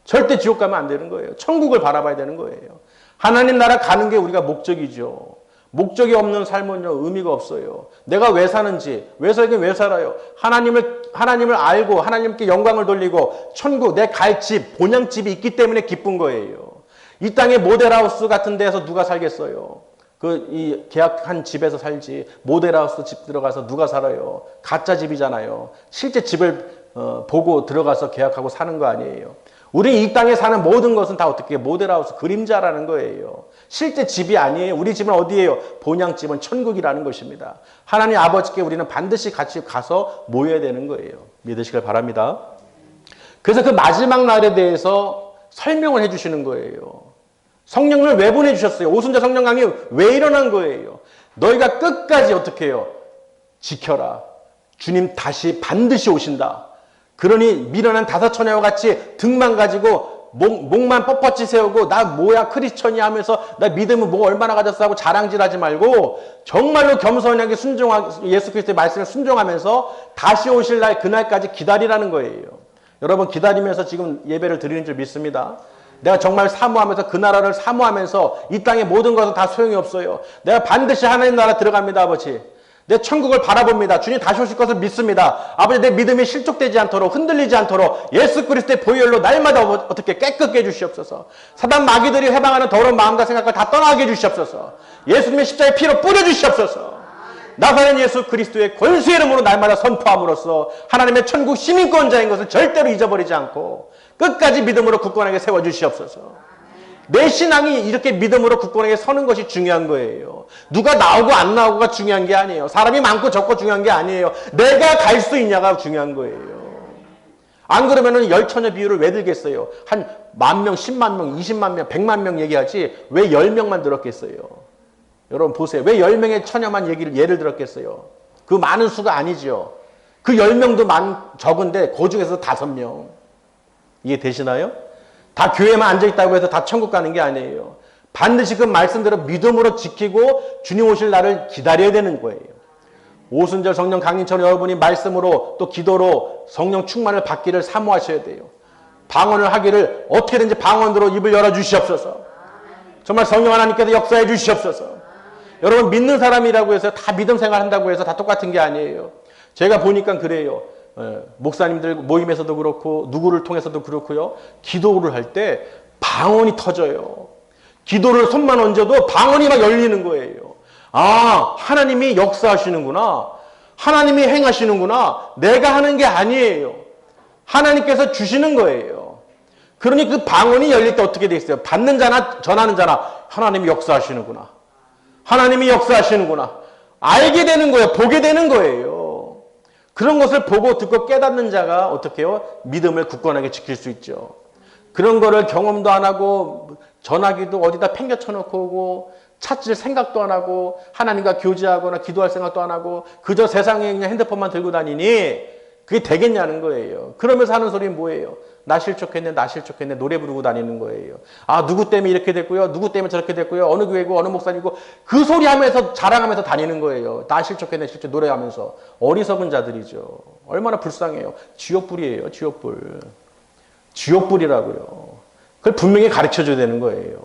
절대 지옥 가면 안 되는 거예요. 천국을 바라봐야 되는 거예요. 하나님 나라 가는 게 우리가 목적이죠. 목적이 없는 삶은요, 의미가 없어요. 내가 왜 사는지, 왜 살긴 왜 살아요? 하나님을 알고, 하나님께 영광을 돌리고, 천국, 내 갈 집, 본향집이 있기 때문에 기쁜 거예요. 이 땅에 모델하우스 같은 데서 누가 살겠어요? 이 계약한 집에서 살지, 모델하우스 집 들어가서 누가 살아요? 가짜 집이잖아요. 실제 집을 보고 들어가서 계약하고 사는 거 아니에요. 우리 이 땅에 사는 모든 것은 다 어떻게 모델하우스 그림자라는 거예요. 실제 집이 아니에요. 우리 집은 어디예요? 본향집은 천국이라는 것입니다. 하나님 아버지께 우리는 반드시 같이 가서 모여야 되는 거예요. 믿으시길 바랍니다. 그래서 그 마지막 날에 대해서 설명을 해주시는 거예요. 성령을 왜 보내주셨어요? 오순절 성령 강이 왜 일어난 거예요? 너희가 끝까지 어떻게 해요? 지켜라. 주님 다시 반드시 오신다. 그러니 미련한 다섯 처녀와 같이 등만 가지고 목만 뻣뻣이 세우고 나 뭐야 크리스천이 하면서 나 믿음은 뭐 얼마나 가졌어 하고 자랑질하지 말고 정말로 겸손하게 순종하고 예수 그리스도의 말씀을 순종하면서 다시 오실 날 그날까지 기다리라는 거예요. 여러분 기다리면서 지금 예배를 드리는 줄 믿습니다. 내가 정말 사모하면서 그 나라를 사모하면서 이 땅의 모든 것은 다 소용이 없어요. 내가 반드시 하나님 나라 들어갑니다, 아버지. 내 천국을 바라봅니다. 주님 다시 오실 것을 믿습니다. 아버지 내 믿음이 실족되지 않도록 흔들리지 않도록 예수 그리스도의 보혈로 날마다 어떻게 깨끗게 해주시옵소서. 사단 마귀들이 해방하는 더러운 마음과 생각을 다 떠나게 해주시옵소서. 예수님의 십자가의 피로 뿌려주시옵소서. 나사렛 예수 그리스도의 권수의 이름으로 날마다 선포함으로써 하나님의 천국 시민권자인 것을 절대로 잊어버리지 않고 끝까지 믿음으로 굳건하게 세워주시옵소서. 내 신앙이 이렇게 믿음으로 굳건하게 서는 것이 중요한 거예요. 누가 나오고 안 나오고가 중요한 게 아니에요. 사람이 많고 적고 중요한 게 아니에요. 내가 갈 수 있냐가 중요한 거예요. 안 그러면은 열처녀 비유를 왜 들겠어요? 한 10,000명, 10만 명, 20만 명, 100만 명 얘기하지 왜 10명만 들었겠어요? 여러분 보세요. 왜 10명의 처녀만 예를 들었겠어요? 그 많은 수가 아니죠. 그 10명도 적은데 그 중에서 5명. 이해되시나요? 다 교회만 앉아있다고 해서 다 천국 가는 게 아니에요. 반드시 그 말씀대로 믿음으로 지키고 주님 오실 날을 기다려야 되는 거예요. 오순절 성령 강림처럼 여러분이 말씀으로 또 기도로 성령 충만을 받기를 사모하셔야 돼요. 방언을 하기를 어떻게든지 방언으로 입을 열어주시옵소서. 정말 성령 하나님께서 역사해 주시옵소서. 여러분 믿는 사람이라고 해서 다 믿음 생활한다고 해서 다 똑같은 게 아니에요. 제가 보니까 그래요. 목사님들 모임에서도 그렇고 누구를 통해서도 그렇고요. 기도를 할 때 방언이 터져요. 기도를 손만 얹어도 방언이 막 열리는 거예요. 아, 하나님이 역사하시는구나. 하나님이 행하시는구나. 내가 하는 게 아니에요. 하나님께서 주시는 거예요. 그러니 그 방언이 열릴 때 어떻게 돼 있어요? 받는 자나 전하는 자나 하나님이 역사하시는구나. 하나님이 역사하시는구나. 알게 되는 거예요. 보게 되는 거예요. 그런 것을 보고 듣고 깨닫는 자가 어떻게 해요? 믿음을 굳건하게 지킬 수 있죠. 그런 거를 경험도 안 하고 전화기도 어디다 팽겨쳐 놓고 오고 찾을 생각도 안 하고 하나님과 교제하거나 기도할 생각도 안 하고 그저 세상에 그냥 핸드폰만 들고 다니니 그게 되겠냐는 거예요. 그러면서 하는 소리는 뭐예요? 나 실족했네, 나 실족했네 노래 부르고 다니는 거예요. 아, 누구 때문에 이렇게 됐고요. 누구 때문에 저렇게 됐고요. 어느 교회고 어느 목사님이고 그 소리 하면서 자랑하면서 다니는 거예요. 나 실족했네 실제 노래하면서. 어리석은 자들이죠. 얼마나 불쌍해요. 지옥불이에요. 지옥불. 지옥불이라고요. 그걸 분명히 가르쳐줘야 되는 거예요.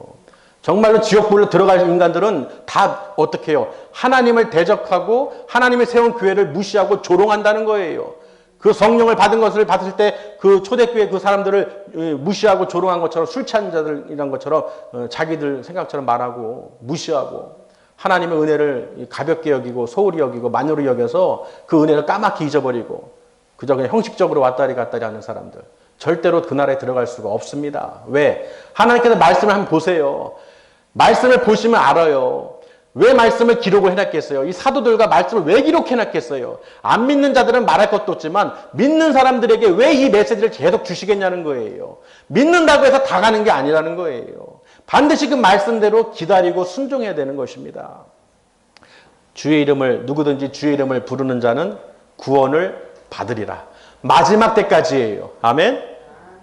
정말로 지옥불로 들어갈 인간들은 다 어떻게 해요? 하나님을 대적하고 하나님이 세운 교회를 무시하고 조롱한다는 거예요. 그 성령을 받은 것을 받을 때 그 초대교회 그 사람들을 무시하고 조롱한 것처럼 술 취한 자들이란 것처럼 자기들 생각처럼 말하고 무시하고 하나님의 은혜를 가볍게 여기고 소홀히 여기고 만으로 여겨서 그 은혜를 까맣게 잊어버리고 그저 그냥 형식적으로 왔다리 갔다리 하는 사람들. 절대로 그 나라에 들어갈 수가 없습니다. 왜? 하나님께서 말씀을 한번 보세요. 말씀을 보시면 알아요. 왜 말씀을 기록을 해놨겠어요? 이 사도들과 말씀을 왜 기록해놨겠어요? 안 믿는 자들은 말할 것도 없지만 믿는 사람들에게 왜 이 메시지를 계속 주시겠냐는 거예요. 믿는다고 해서 다 가는 게 아니라는 거예요. 반드시 그 말씀대로 기다리고 순종해야 되는 것입니다. 주의 이름을 누구든지 주의 이름을 부르는 자는 구원을 받으리라. 마지막 때까지예요. 아멘?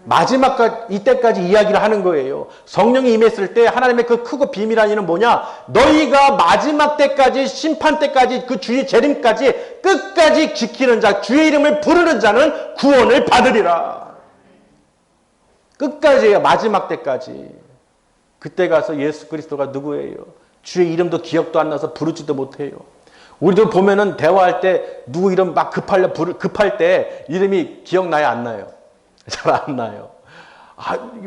마지막 이때까지 이야기를 하는 거예요. 성령이 임했을 때 하나님의 그 크고 비밀한 일은 뭐냐? 너희가 마지막 때까지 심판 때까지 그 주의 재림까지 끝까지 지키는 자 주의 이름을 부르는 자는 구원을 받으리라. 끝까지예요. 마지막 때까지. 그때 가서 예수 그리스도가 누구예요? 주의 이름도 기억도 안 나서 부르지도 못해요. 우리도 보면은 대화할 때 누구 이름 막 급할 때 이름이 기억나요, 안 나요? 잘 안 나요.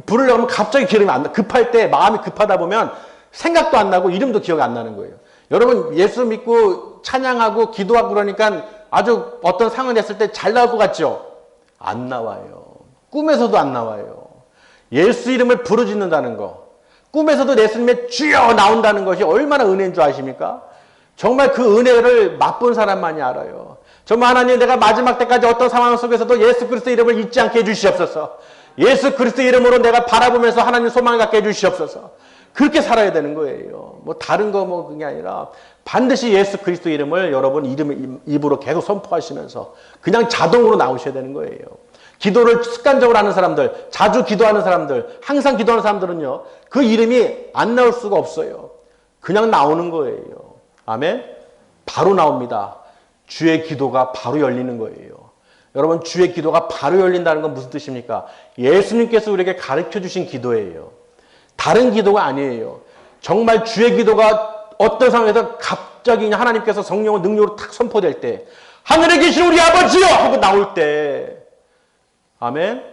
부르려고 하면 갑자기 기름이 안 나. 급할 때 마음이 급하다 보면 생각도 안 나고 이름도 기억이 안 나는 거예요. 여러분 예수 믿고 찬양하고 기도하고 그러니까 아주 어떤 상황이 됐을 때 잘 나올 것 같죠? 안 나와요. 꿈에서도 안 나와요. 예수 이름을 부르짖는다는 거, 꿈에서도 예수 이름의 주여 나온다는 것이 얼마나 은혜인 줄 아십니까? 정말 그 은혜를 맛본 사람만이 알아요. 정말 하나님, 내가 마지막 때까지 어떤 상황 속에서도 예수 그리스도 이름을 잊지 않게 해주시옵소서. 예수 그리스도 이름으로 내가 바라보면서 하나님 소망을 갖게 해주시옵소서. 그렇게 살아야 되는 거예요. 뭐 다른 거 뭐 그게 아니라 반드시 예수 그리스도 이름을 여러분 입으로 계속 선포하시면서 그냥 자동으로 나오셔야 되는 거예요. 기도를 습관적으로 하는 사람들, 자주 기도하는 사람들, 항상 기도하는 사람들은요, 그 이름이 안 나올 수가 없어요. 그냥 나오는 거예요. 아멘? 바로 나옵니다. 주의 기도가 바로 열리는 거예요. 여러분, 주의 기도가 바로 열린다는 건 무슨 뜻입니까? 예수님께서 우리에게 가르쳐 주신 기도예요. 다른 기도가 아니에요. 정말 주의 기도가 어떤 상황에서 갑자기 하나님께서 성령을 능력으로 탁 선포될 때, 하늘에 계신 우리 아버지요! 하고 나올 때, 아멘?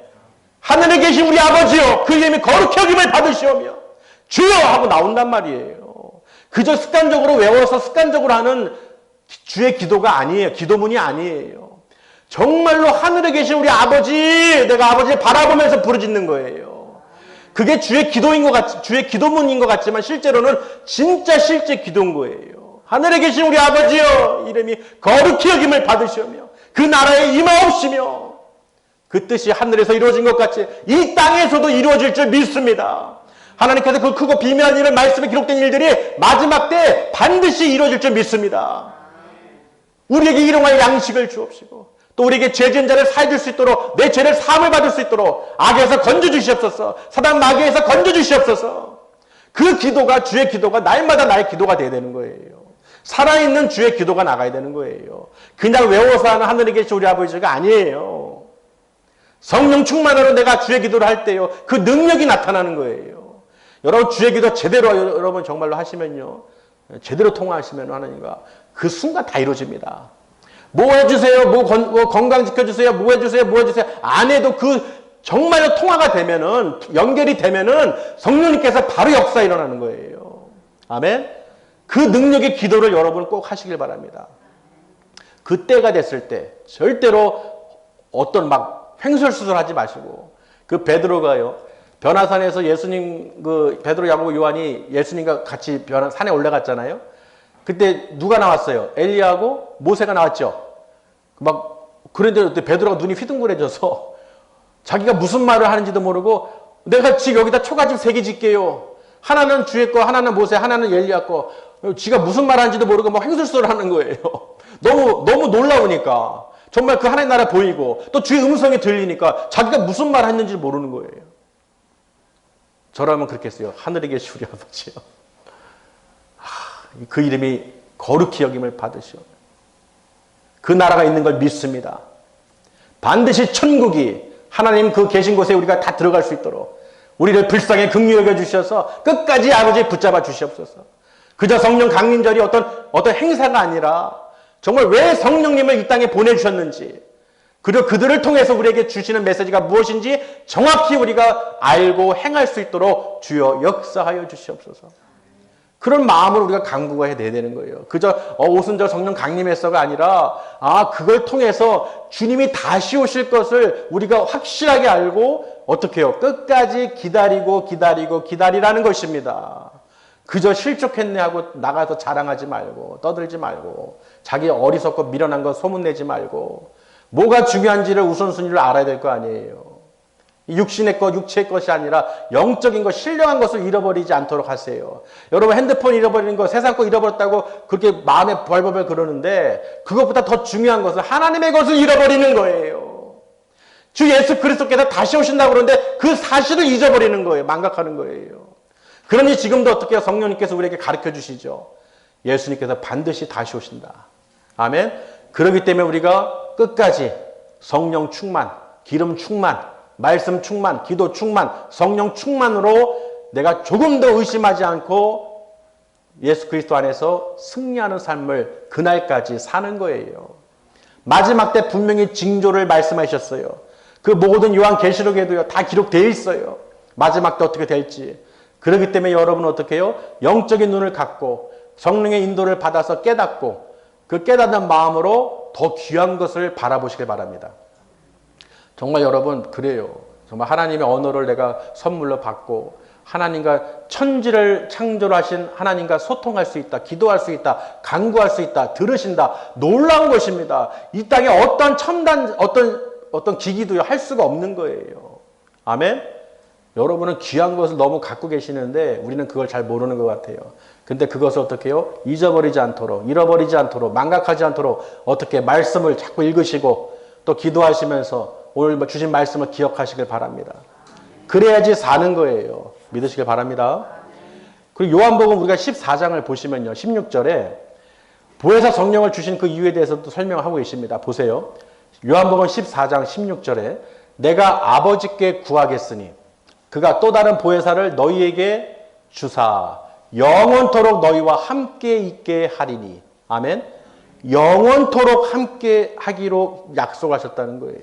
하늘에 계신 우리 아버지요! 그 이름이 거룩히 여김을 받으시오며, 주여! 하고 나온단 말이에요. 그저 습관적으로 외워서 습관적으로 하는 주의 기도가 아니에요. 기도문이 아니에요. 정말로 하늘에 계신 우리 아버지, 내가 아버지를 바라보면서 부르짖는 거예요. 그게 주의 기도인 것 같, 주의 기도문인 것 같지만 실제로는 진짜 실제 기도인 거예요. 하늘에 계신 우리 아버지여, 이름이 거룩히 여김을 받으시오며 그 나라에 임하옵시며 그 뜻이 하늘에서 이루어진 것 같이 이 땅에서도 이루어질 줄 믿습니다. 하나님께서 그 크고 비밀한 일을 말씀에 기록된 일들이 마지막 때 반드시 이루어질 줄 믿습니다. 우리에게 일용할 양식을 주옵시고 또 우리에게 죄 지은 자를 사해 줄 수 있도록 내 죄를 사함을 받을 수 있도록 악에서 건져주시옵소서. 사단 마귀에서 건져주시옵소서. 그 기도가, 주의 기도가 날마다 나의 기도가 돼야 되는 거예요. 살아있는 주의 기도가 나가야 되는 거예요. 그냥 외워서 하는 하늘에 계신 우리 아버지가 아니에요. 성령 충만으로 내가 주의 기도를 할 때요, 그 능력이 나타나는 거예요. 여러분, 주의 기도 제대로 여러분 정말로 하시면요, 제대로 통화하시면 하나님과 그 순간 다 이루어집니다. 뭐 해주세요, 뭐 건강 지켜주세요, 뭐 해주세요, 뭐 해주세요. 안 해도 그 정말로 통화가 되면은, 연결이 되면은 성령님께서 바로 역사 일어나는 거예요. 아멘? 그 능력의 기도를 여러분 꼭 하시길 바랍니다. 그때가 됐을 때 절대로 어떤 막 횡설수설하지 마시고, 그 베드로가요, 변화산에서 예수님, 베드로, 야고보, 요한이 예수님과 같이 산에 올라갔잖아요. 그때 누가 나왔어요? 엘리야하고 모세가 나왔죠. 그런데 베드로가 눈이 휘둥그레져서 자기가 무슨 말을 하는지도 모르고, 내가 지금 여기다 초가집 3개 짓게요. 하나는 주의 거, 하나는 모세, 하나는 엘리야 거. 지가 무슨 말 하는지도 모르고 막 횡설수설 하는 거예요. 너무 놀라우니까. 정말 그 하나님 나라 보이고 또 주의 음성이 들리니까 자기가 무슨 말 했는지 모르는 거예요. 저라면 그렇겠어요. 하늘에 계신 우리 아버지요, 그 이름이 거룩히 여김을 받으시오. 그 나라가 있는 걸 믿습니다. 반드시 천국이 하나님 그 계신 곳에 우리가 다 들어갈 수 있도록 우리를 불쌍히 긍휼히 여겨 주셔서 끝까지 아버지 붙잡아 주시옵소서. 그저 성령 강림절이 어떤 행사가 아니라 정말 왜 성령님을 이 땅에 보내주셨는지, 그리고 그들을 통해서 우리에게 주시는 메시지가 무엇인지 정확히 우리가 알고 행할 수 있도록 주여 역사하여 주시옵소서. 그런 마음으로 우리가 간구해야 되는 거예요. 그저 오순절 성령 강림했어가 아니라 그걸 통해서 주님이 다시 오실 것을 우리가 확실하게 알고 어떻게 해요? 끝까지 기다리라는 것입니다. 그저 실족했네 하고 나가서 자랑하지 말고 떠들지 말고 자기 어리석고 미련한 거 소문내지 말고 뭐가 중요한지를 우선순위를 알아야 될 거 아니에요. 육신의 것, 육체의 것이 아니라 영적인 것, 신령한 것을 잃어버리지 않도록 하세요. 여러분, 핸드폰 잃어버리는 거, 세상 거 잃어버렸다고 그렇게 마음에 벌벌벌 그러는데 그것보다 더 중요한 것은 하나님의 것을 잃어버리는 거예요. 주 예수 그리스도께서 다시 오신다고 그러는데 그 사실을 잊어버리는 거예요. 망각하는 거예요. 그러니 지금도 어떻게 해요? 성령님께서 우리에게 가르쳐 주시죠. 예수님께서 반드시 다시 오신다. 아멘. 그렇기 때문에 우리가 끝까지 성령 충만, 기름 충만, 말씀 충만, 기도 충만, 성령 충만으로 내가 조금 더 의심하지 않고 예수 그리스도 안에서 승리하는 삶을 그날까지 사는 거예요. 마지막 때 분명히 징조를 말씀하셨어요. 그 모든 요한계시록에도요, 다 기록되어 있어요. 마지막 때 어떻게 될지. 그렇기 때문에 여러분은 어떻게 해요? 영적인 눈을 갖고 성령의 인도를 받아서 깨닫고 그 깨닫는 마음으로 더 귀한 것을 바라보시길 바랍니다. 정말 여러분 그래요. 정말 하나님의 언어를 내가 선물로 받고 하나님과 천지를 창조하신 하나님과 소통할 수 있다. 기도할 수 있다. 간구할 수 있다. 들으신다. 놀라운 것입니다. 이 땅에 어떤 첨단 어떤 기기도요 할 수가 없는 거예요. 아멘. 여러분은 귀한 것을 너무 갖고 계시는데 우리는 그걸 잘 모르는 것 같아요. 근데 그것을 어떻게 해요? 잊어버리지 않도록, 잃어버리지 않도록, 망각하지 않도록 어떻게 말씀을 자꾸 읽으시고 또 기도하시면서 오늘 주신 말씀을 기억하시길 바랍니다. 그래야지 사는 거예요. 믿으시길 바랍니다. 그리고 요한복음 우리가 14장을 보시면요. 16절에 보혜사 성령을 주신 그 이유에 대해서도 설명하고 계십니다. 보세요. 요한복음 14장 16절에 내가 아버지께 구하겠으니 그가 또 다른 보혜사를 너희에게 주사 영원토록 너희와 함께 있게 하리니. 아멘. 영원토록 함께 하기로 약속하셨다는 거예요.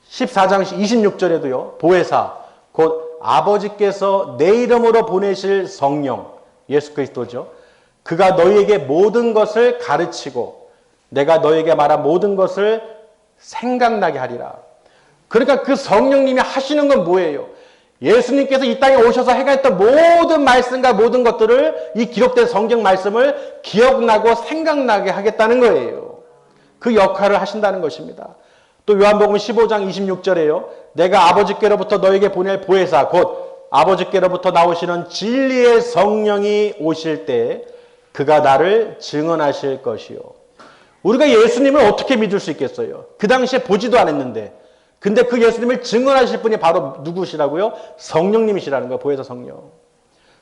14장 26절에도요. 보혜사 곧 아버지께서 내 이름으로 보내실 성령 예수 그리스도죠. 그가 너희에게 모든 것을 가르치고 내가 너희에게 말한 모든 것을 생각나게 하리라. 그러니까 그 성령님이 하시는 건 뭐예요? 예수님께서 이 땅에 오셔서 행했던 모든 말씀과 모든 것들을 이 기록된 성경 말씀을 기억나고 생각나게 하겠다는 거예요. 그 역할을 하신다는 것입니다. 또 요한복음 15장 26절에요. 내가 아버지께로부터 너에게 보낼 보혜사 곧 아버지께로부터 나오시는 진리의 성령이 오실 때 그가 나를 증언하실 것이요. 우리가 예수님을 어떻게 믿을 수 있겠어요? 그 당시에 보지도 않았는데 근데 그 예수님을 증언하실 분이 바로 누구시라고요? 성령님이시라는 거예요. 보혜사 성령.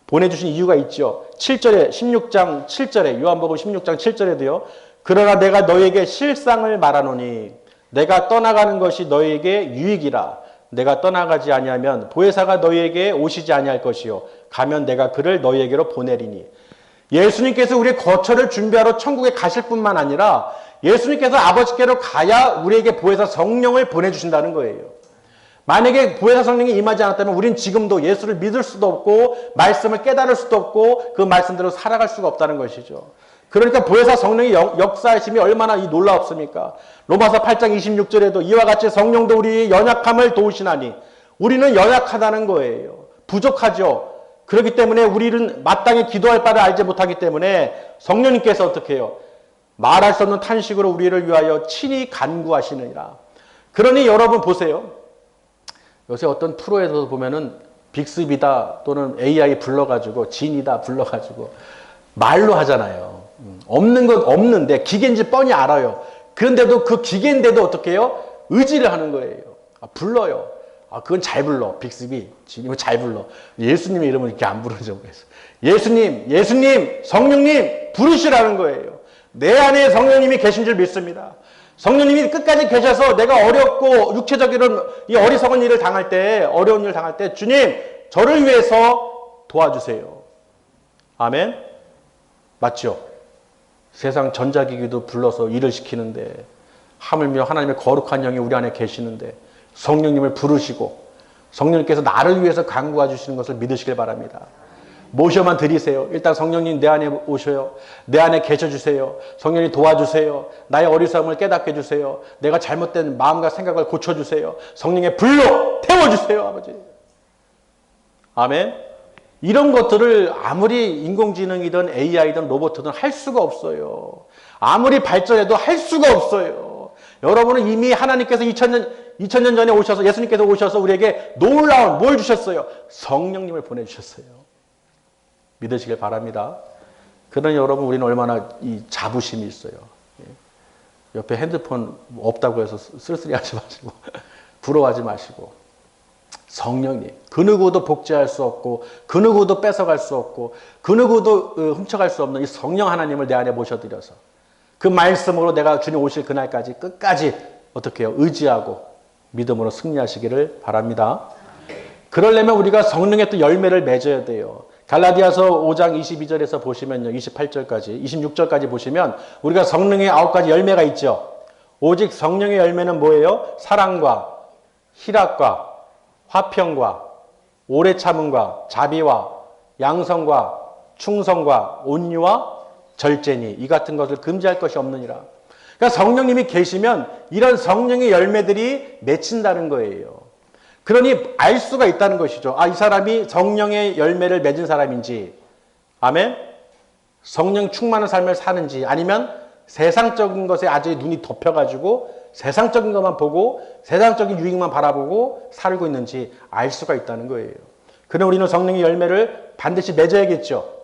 보내주신 이유가 있죠. 7절에 16장 7절에 요한복음 16장 7절에도요. 그러나 내가 너에게 실상을 말하노니 내가 떠나가는 것이 너에게 유익이라. 내가 떠나가지 아니하면 보혜사가 너희에게 오시지 아니할 것이요. 가면 내가 그를 너희에게로 보내리니. 예수님께서 우리의 거처를 준비하러 천국에 가실 뿐만 아니라 예수님께서 아버지께로 가야 우리에게 보혜사 성령을 보내주신다는 거예요. 만약에 보혜사 성령이 임하지 않았다면 우린 지금도 예수를 믿을 수도 없고 말씀을 깨달을 수도 없고 그 말씀대로 살아갈 수가 없다는 것이죠. 그러니까 보혜사 성령의 역사하심이 얼마나 놀라웠습니까? 로마서 8장 26절에도 이와 같이 성령도 우리의 연약함을 도우시나니 우리는 연약하다는 거예요. 부족하죠. 그렇기 때문에 우리는 마땅히 기도할 바를 알지 못하기 때문에 성령님께서 어떻게 해요? 말할 수 없는 탄식으로 우리를 위하여 친히 간구하시느니라. 그러니 여러분 보세요. 요새 어떤 프로에서 보면은 빅스비다 또는 AI 불러가지고 진이다 불러가지고 말로 하잖아요. 없는 건 없는데 기계인지 뻔히 알아요. 그런데도 그 기계인데도 어떻게 해요? 의지를 하는 거예요. 불러요. 그건 잘 불러. 빅스비 진이면 잘 불러. 예수님의 이름은 이렇게 안 부르죠. 예수님, 성령님 부르시라는 거예요. 내 안에 성령님이 계신 줄 믿습니다. 성령님이 끝까지 계셔서 내가 어렵고 육체적인 이 어리석은 일을 당할 때, 어려운 일을 당할 때 주님 저를 위해서 도와주세요. 아멘. 맞죠? 세상 전자기기도 불러서 일을 시키는데 하물며 하나님의 거룩한 영이 우리 안에 계시는데 성령님을 부르시고 성령님께서 나를 위해서 간구해 주시는 것을 믿으시길 바랍니다. 모셔만 드리세요. 일단 성령님 내 안에 오셔요. 내 안에 계셔주세요. 성령님 도와주세요. 나의 어리석음을 깨닫게 해주세요. 내가 잘못된 마음과 생각을 고쳐주세요. 성령의 불로 태워주세요. 아버지. 아멘. 이런 것들을 아무리 인공지능이든 AI든 로봇이든 할 수가 없어요. 아무리 발전해도 할 수가 없어요. 여러분은 이미 하나님께서 2000년 전에 오셔서 예수님께서 오셔서 우리에게 놀라운 뭘 주셨어요? 성령님을 보내주셨어요. 믿으시길 바랍니다. 그러니 여러분 우리는 얼마나 이 자부심이 있어요. 옆에 핸드폰 없다고 해서 쓸쓸히하지 마시고 부러워하지 마시고 성령님 그 누구도 복제할 수 없고 그 누구도 뺏어갈 수 없고 그 누구도 훔쳐갈 수 없는 이 성령 하나님을 내 안에 모셔드려서 그 말씀으로 내가 주님 오실 그날까지 끝까지 어떻게 해요? 의지하고 믿음으로 승리하시기를 바랍니다. 그러려면 우리가 성령의 또 열매를 맺어야 돼요. 갈라디아서 5장 22절에서 보시면요. 28절까지, 26절까지 보시면 우리가 성령의 9가지 열매가 있죠. 오직 성령의 열매는 뭐예요? 사랑과 희락과 화평과 오래 참음과 자비와 양성과 충성과 온유와 절제니 이 같은 것을 금지할 것이 없느니라. 그러니까 성령님이 계시면 이런 성령의 열매들이 맺힌다는 거예요. 그러니 알 수가 있다는 것이죠. 아, 이 사람이 성령의 열매를 맺은 사람인지, 아멘? 성령 충만한 삶을 사는지, 아니면 세상적인 것에 아주 눈이 덮여가지고 세상적인 것만 보고 세상적인 유익만 바라보고 살고 있는지 알 수가 있다는 거예요. 그럼 우리는 성령의 열매를 반드시 맺어야겠죠.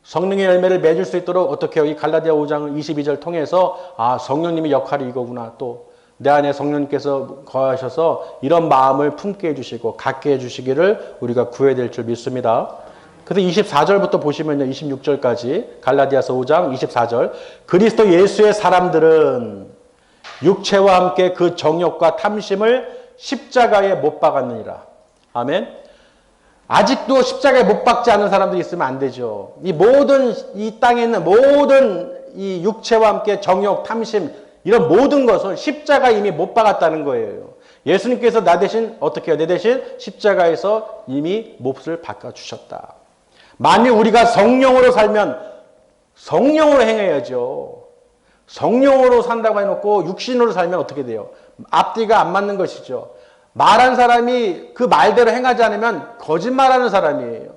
성령의 열매를 맺을 수 있도록 어떻게 해요? 이 갈라디아 5장 22절 통해서 아, 성령님의 역할이 이거구나. 또 내 안에 성령님께서 거하셔서 이런 마음을 품게 해주시고 갖게 해주시기를 우리가 구해야 될 줄 믿습니다. 그래서 24절부터 보시면요. 26절까지 갈라디아서 5장 24절 그리스도 예수의 사람들은 육체와 함께 그 정욕과 탐심을 십자가에 못 박았느니라. 아멘. 아직도 십자가에 못 박지 않은 사람들이 있으면 안 되죠. 이 땅에 있는 모든 이 육체와 함께 정욕, 탐심 이런 모든 것을 십자가에 이미 못 박았다는 거예요. 예수님께서 나 대신 어떻게 해요? 내 대신 십자가에서 이미 몫을 바꿔주셨다. 만일 우리가 성령으로 살면 성령으로 행해야죠. 성령으로 산다고 해놓고 육신으로 살면 어떻게 돼요? 앞뒤가 안 맞는 것이죠. 말한 사람이 그 말대로 행하지 않으면 거짓말하는 사람이에요.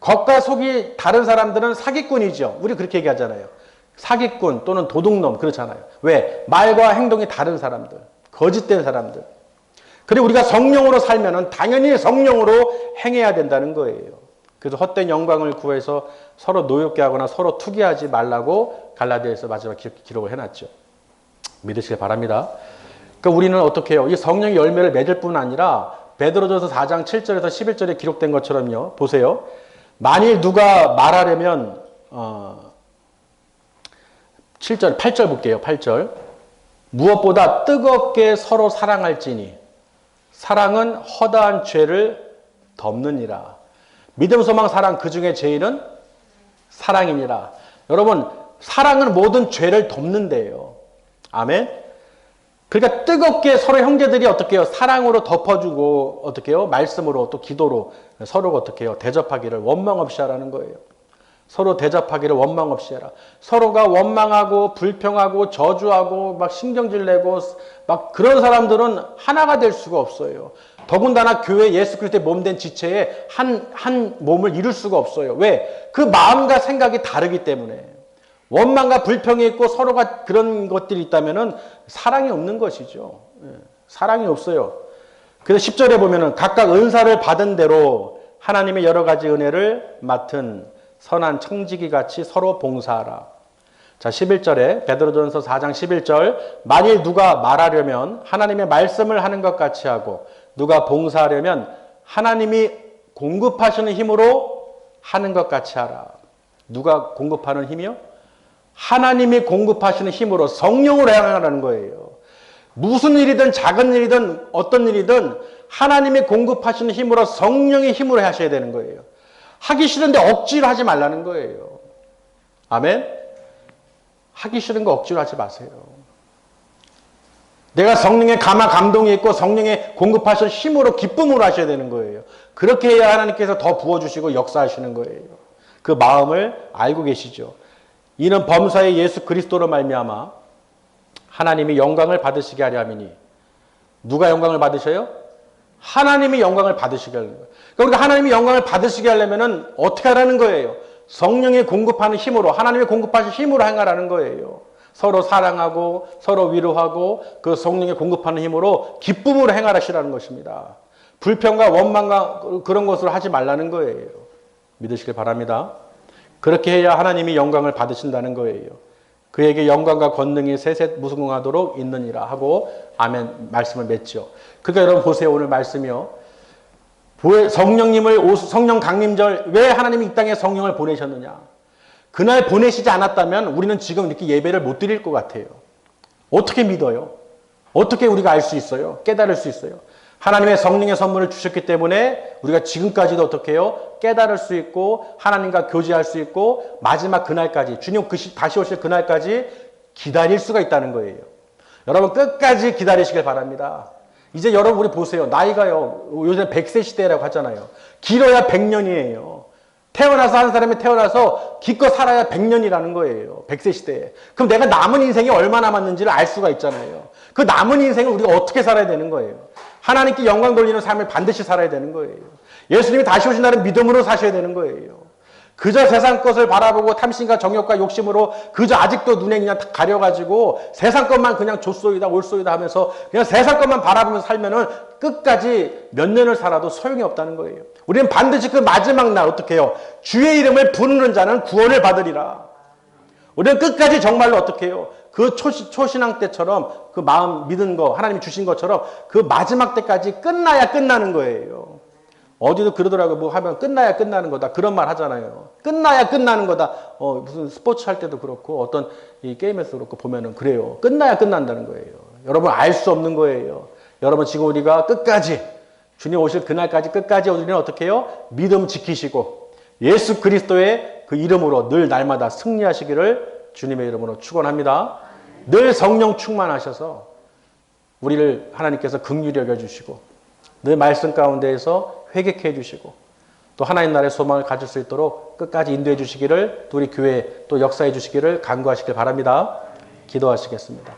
겉과 속이 다른 사람들은 사기꾼이죠. 우리 그렇게 얘기하잖아요. 사기꾼 또는 도둑놈 그렇잖아요. 왜? 말과 행동이 다른 사람들, 거짓된 사람들. 그리고 우리가 성령으로 살면은 당연히 성령으로 행해야 된다는 거예요. 그래서 헛된 영광을 구해서 서로 노엽게 하거나 서로 투기하지 말라고 갈라디아에서 마지막 기록을 해놨죠. 믿으시길 바랍니다. 그러니까 우리는 어떻게 해요? 이 성령의 열매를 맺을 뿐 아니라 베드로전서 4장 7절에서 11절에 기록된 것처럼요. 보세요. 만일 누가 말하려면 7절, 8절 볼게요. 8절. 무엇보다 뜨겁게 서로 사랑할지니 사랑은 허다한 죄를 덮느니라. 믿음, 소망, 사랑 그 중에 제일은 사랑이니라. 여러분, 사랑은 모든 죄를 덮는데요. 아멘. 그러니까 뜨겁게 서로 형제들이 어떻게 해요? 사랑으로 덮어주고 어떻게 해요? 말씀으로 또 기도로 서로가 어떻게 해요? 대접하기를 원망 없이 하라는 거예요. 서로 대접하기를 원망 없이 해라. 서로가 원망하고 불평하고 저주하고 막 신경질 내고 막 그런 사람들은 하나가 될 수가 없어요. 더군다나 교회 예수 그리스도의 몸된 지체에 한 몸을 이룰 수가 없어요. 왜? 그 마음과 생각이 다르기 때문에. 원망과 불평이 있고 서로가 그런 것들이 있다면은 사랑이 없는 것이죠. 사랑이 없어요. 그래서 10절에 보면은 각각 은사를 받은 대로 하나님의 여러 가지 은혜를 맡은 선한 청지기 같이 서로 봉사하라. 자, 11절에 베드로전서 4장 11절 만일 누가 말하려면 하나님의 말씀을 하는 것 같이 하고 누가 봉사하려면 하나님이 공급하시는 힘으로 하는 것 같이 하라. 누가 공급하는 힘이요? 하나님이 공급하시는 힘으로 성령으로 행하라는 거예요. 무슨 일이든 작은 일이든 어떤 일이든 하나님이 공급하시는 힘으로 성령의 힘으로 하셔야 되는 거예요. 하기 싫은데 억지로 하지 말라는 거예요. 아멘? 하기 싫은 거 억지로 하지 마세요. 내가 성령의 감동이 있고 성령의 공급하신 힘으로 기쁨으로 하셔야 되는 거예요. 그렇게 해야 하나님께서 더 부어주시고 역사하시는 거예요. 그 마음을 알고 계시죠. 이는 범사의 예수 그리스도로 말미암아 하나님이 영광을 받으시게 하려 함이니 누가 영광을 받으셔요? 하나님이 영광을 받으시게 하려는 거예요. 그러니까 하나님이 영광을 받으시게 하려면 어떻게 하라는 거예요? 성령의 공급하는 힘으로 하나님의 공급하신 힘으로 행하라는 거예요. 서로 사랑하고 서로 위로하고 그 성령의 공급하는 힘으로 기쁨으로 행하라시라는 것입니다. 불평과 원망과 그런 것을 하지 말라는 거예요. 믿으시길 바랍니다. 그렇게 해야 하나님이 영광을 받으신다는 거예요. 그에게 영광과 권능이 세세 무궁하도록 있느니라 하고 아멘 말씀을 맺죠. 그러니까 여러분 보세요. 오늘 말씀이요. 성령님을 성령 강림절 왜 하나님이 이 땅에 성령을 보내셨느냐. 그날 보내시지 않았다면 우리는 지금 이렇게 예배를 못 드릴 것 같아요. 어떻게 믿어요? 어떻게 우리가 알 수 있어요? 깨달을 수 있어요? 하나님의 성령의 선물을 주셨기 때문에 우리가 지금까지도 어떻게 해요? 깨달을 수 있고 하나님과 교제할 수 있고 마지막 그날까지 주님 다시 오실 그날까지 기다릴 수가 있다는 거예요. 여러분 끝까지 기다리시길 바랍니다. 이제 여러분 우리 보세요. 나이가요. 요새 100세 시대라고 하잖아요. 길어야 100년이에요. 태어나서 한 사람이 태어나서 기껏 살아야 100년이라는 거예요. 100세 시대에. 그럼 내가 남은 인생이 얼마 남았는지를 알 수가 있잖아요. 그 남은 인생을 우리가 어떻게 살아야 되는 거예요. 하나님께 영광 돌리는 삶을 반드시 살아야 되는 거예요. 예수님이 다시 오신다는 믿음으로 사셔야 되는 거예요. 그저 세상 것을 바라보고 탐심과 정욕과 욕심으로 그저 아직도 눈에 그냥 가려가지고 세상 것만 그냥 줬소이다 올소이다 하면서 그냥 세상 것만 바라보면서 살면은 끝까지 몇 년을 살아도 소용이 없다는 거예요. 우리는 반드시 그 마지막 날 어떻게 해요? 주의 이름을 부르는 자는 구원을 받으리라. 우리는 끝까지 정말로 어떻게 해요? 그 초신앙 때처럼 그 마음 믿은 거 하나님이 주신 것처럼 그 마지막 때까지 끝나야 끝나는 거예요. 어디도 그러더라고요. 뭐 하면 끝나야 끝나는 거다. 그런 말 하잖아요. 끝나야 끝나는 거다. 무슨 스포츠 할 때도 그렇고 어떤 이 게임에서 그렇고 보면은 그래요. 끝나야 끝난다는 거예요. 여러분 알 수 없는 거예요. 여러분 지금 우리가 끝까지 주님 오실 그날까지 끝까지 우리는 어떻게 해요? 믿음 지키시고 예수 그리스도의 그 이름으로 늘 날마다 승리하시기를 주님의 이름으로 축원합니다. 늘 성령 충만하셔서 우리를 하나님께서 긍휼히 여겨주시고 늘 말씀 가운데에서 회개케 해주시고 또 하나님 나라의 소망을 가질 수 있도록 끝까지 인도해 주시기를 또 우리 교회에 또 역사해 주시기를 간구하시길 바랍니다. 기도하시겠습니다.